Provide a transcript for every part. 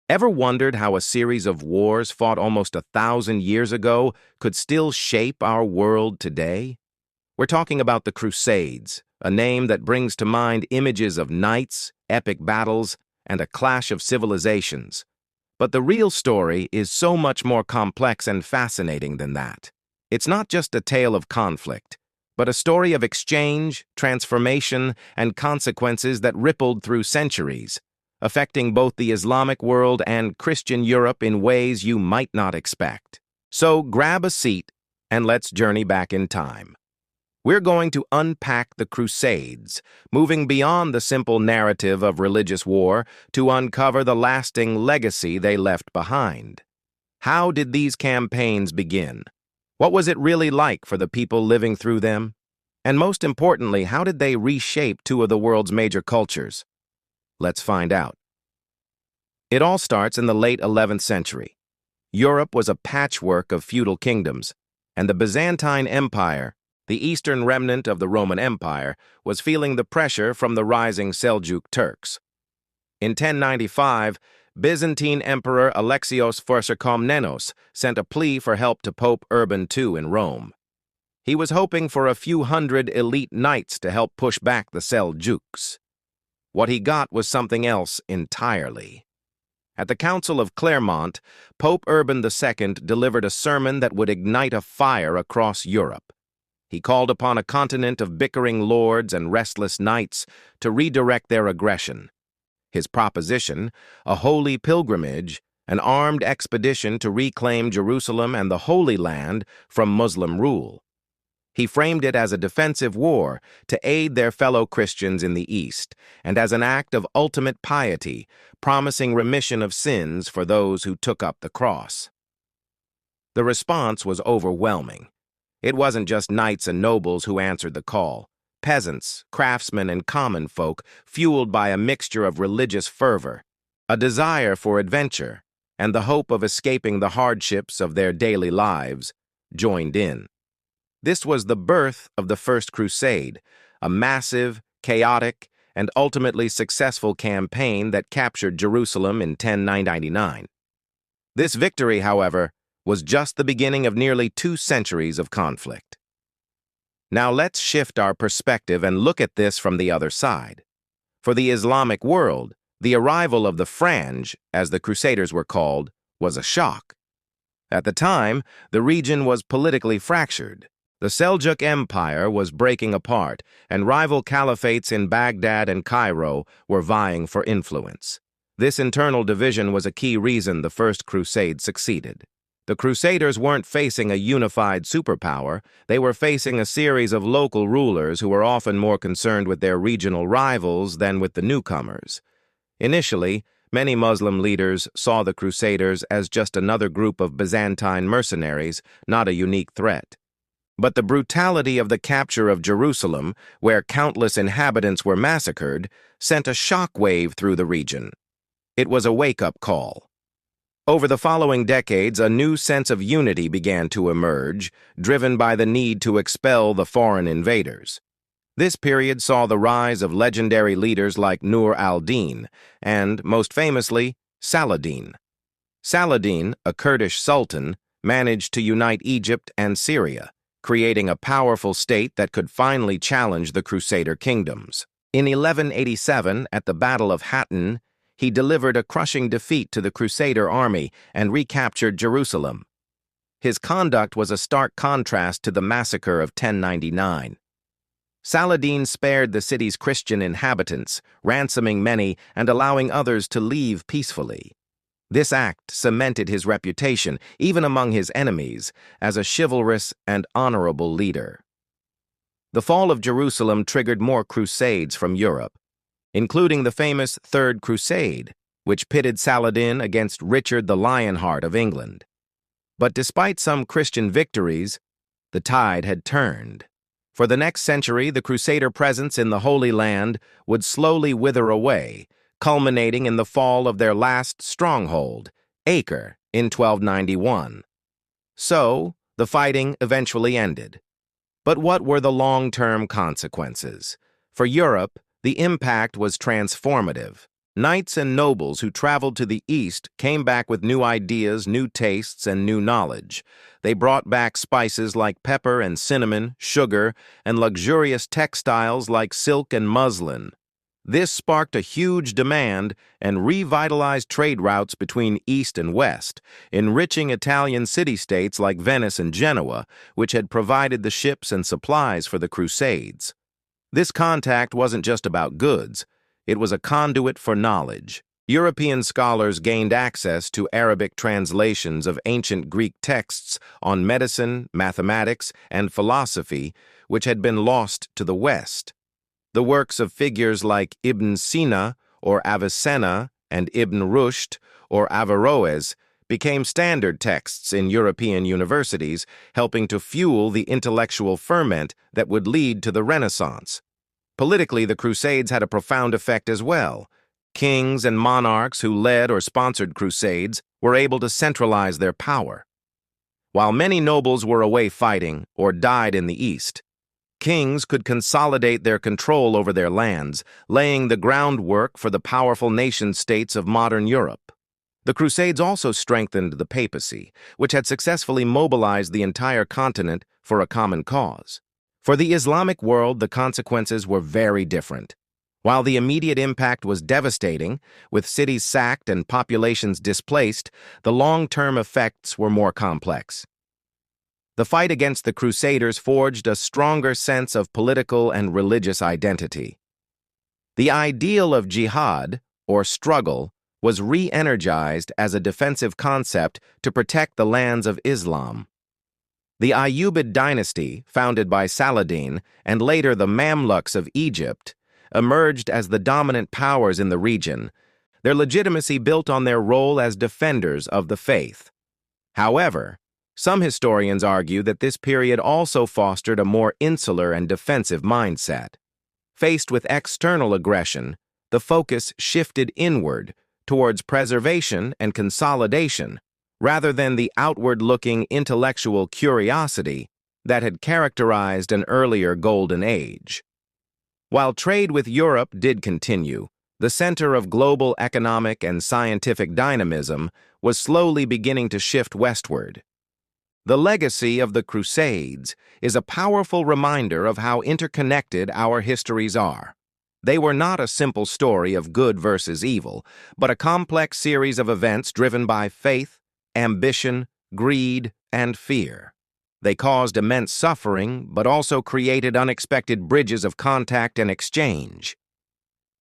Ever wondered how a series of wars fought almost 1,000 years ago could still shape our world today? We're talking about the Crusades, a name that brings to mind images of knights, epic battles, and a clash of civilizations. But the real story is so much more complex and fascinating than that. It's not just a tale of conflict, but a story of exchange, transformation, and consequences that rippled through centuries, affecting both the Islamic world and Christian Europe in ways you might not expect. So grab a seat and let's journey back in time. We're going to unpack the Crusades, moving beyond the simple narrative of religious war to uncover the lasting legacy they left behind. How did these campaigns begin? What was it really like for the people living through them? And most importantly, how did they reshape two of the world's major cultures? Let's find out. It all starts in the late 11th century. Europe was a patchwork of feudal kingdoms, and the Byzantine Empire, the eastern remnant of the Roman Empire, was feeling the pressure from the rising Seljuk Turks. In 1095, Byzantine Emperor Alexios I sent a plea for help to Pope Urban II in Rome. He was hoping for a few hundred elite knights to help push back the Seljuks. What he got was something else entirely. At the Council of Clermont, Pope Urban II delivered a sermon that would ignite a fire across Europe. He called upon a continent of bickering lords and restless knights to redirect their aggression. His proposition, a holy pilgrimage, an armed expedition to reclaim Jerusalem and the Holy Land from Muslim rule. He framed it as a defensive war to aid their fellow Christians in the East, and as an act of ultimate piety, promising remission of sins for those who took up the cross. The response was overwhelming. It wasn't just knights and nobles who answered the call. Peasants, craftsmen, and common folk, fueled by a mixture of religious fervor, a desire for adventure, and the hope of escaping the hardships of their daily lives, joined in. This was the birth of the First Crusade, a massive, chaotic, and ultimately successful campaign that captured Jerusalem in 1099. This victory, however, was just the beginning of nearly 2 centuries of conflict. Now let's shift our perspective and look at this from the other side. For the Islamic world, the arrival of the Fringe, as the Crusaders were called, was a shock. At the time, the region was politically fractured. The Seljuk Empire was breaking apart, and rival caliphates in Baghdad and Cairo were vying for influence. This internal division was a key reason the First Crusade succeeded. The Crusaders weren't facing a unified superpower, they were facing a series of local rulers who were often more concerned with their regional rivals than with the newcomers. Initially, many Muslim leaders saw the Crusaders as just another group of Byzantine mercenaries, not a unique threat. But the brutality of the capture of Jerusalem, where countless inhabitants were massacred, sent a shockwave through the region. It was a wake-up call. Over the following decades, a new sense of unity began to emerge, driven by the need to expel the foreign invaders. This period saw the rise of legendary leaders like Nur al-Din and, most famously, Saladin. Saladin, a Kurdish sultan, managed to unite Egypt and Syria, creating a powerful state that could finally challenge the Crusader kingdoms. In 1187, at the Battle of Hattin, he delivered a crushing defeat to the Crusader army and recaptured Jerusalem. His conduct was a stark contrast to the massacre of 1099. Saladin spared the city's Christian inhabitants, ransoming many and allowing others to leave peacefully. This act cemented his reputation, even among his enemies, as a chivalrous and honorable leader. The fall of Jerusalem triggered more crusades from Europe, including the famous Third Crusade, which pitted Saladin against Richard the Lionheart of England. But despite some Christian victories, the tide had turned. For the next century, the Crusader presence in the Holy Land would slowly wither away, culminating in the fall of their last stronghold, Acre, in 1291. So, the fighting eventually ended. But what were the long-term consequences? For Europe, the impact was transformative. Knights and nobles who traveled to the east came back with new ideas, new tastes, and new knowledge. They brought back spices like pepper and cinnamon, sugar, and luxurious textiles like silk and muslin. This sparked a huge demand and revitalized trade routes between East and West, enriching Italian city-states like Venice and Genoa, which had provided the ships and supplies for the Crusades. This contact wasn't just about goods. It was a conduit for knowledge. European scholars gained access to Arabic translations of ancient Greek texts on medicine, mathematics, and philosophy, which had been lost to the West. The works of figures like Ibn Sina or Avicenna and Ibn Rushd or Averroes became standard texts in European universities, helping to fuel the intellectual ferment that would lead to the Renaissance. Politically, the Crusades had a profound effect as well. Kings and monarchs who led or sponsored crusades were able to centralize their power. While many nobles were away fighting or died in the East, kings could consolidate their control over their lands, laying the groundwork for the powerful nation-states of modern Europe. The Crusades also strengthened the papacy, which had successfully mobilized the entire continent for a common cause. For the Islamic world, the consequences were very different. While the immediate impact was devastating, with cities sacked and populations displaced, the long-term effects were more complex. The fight against the Crusaders forged a stronger sense of political and religious identity. The ideal of jihad, or struggle, was re-energized as a defensive concept to protect the lands of Islam. The Ayyubid dynasty, founded by Saladin, and later the Mamluks of Egypt, emerged as the dominant powers in the region, their legitimacy built on their role as defenders of the faith. However, some historians argue that this period also fostered a more insular and defensive mindset. Faced with external aggression, the focus shifted inward towards preservation and consolidation, rather than the outward-looking intellectual curiosity that had characterized an earlier golden age. While trade with Europe did continue, the center of global economic and scientific dynamism was slowly beginning to shift westward. The legacy of the Crusades is a powerful reminder of how interconnected our histories are. They were not a simple story of good versus evil, but a complex series of events driven by faith, ambition, greed, and fear. They caused immense suffering, but also created unexpected bridges of contact and exchange.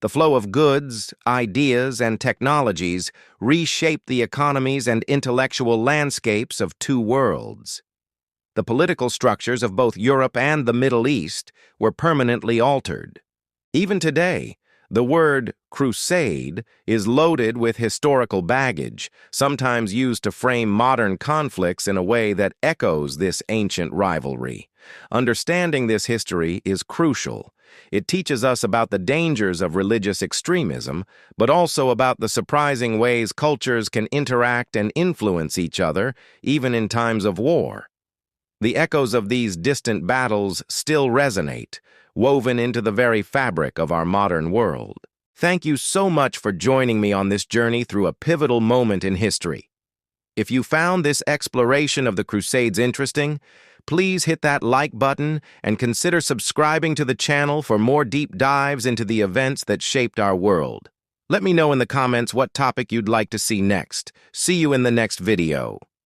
The flow of goods, ideas, and technologies reshaped the economies and intellectual landscapes of two worlds. The political structures of both Europe and the Middle East were permanently altered. Even today, the word crusade is loaded with historical baggage, sometimes used to frame modern conflicts in a way that echoes this ancient rivalry. Understanding this history is crucial. It teaches us about the dangers of religious extremism, but also about the surprising ways cultures can interact and influence each other, even in times of war. The echoes of these distant battles still resonate, woven into the very fabric of our modern world. Thank you so much for joining me on this journey through a pivotal moment in history. If you found this exploration of the Crusades interesting, please hit that like button and consider subscribing to the channel for more deep dives into the events that shaped our world. Let me know in the comments what topic you'd like to see next. See you in the next video.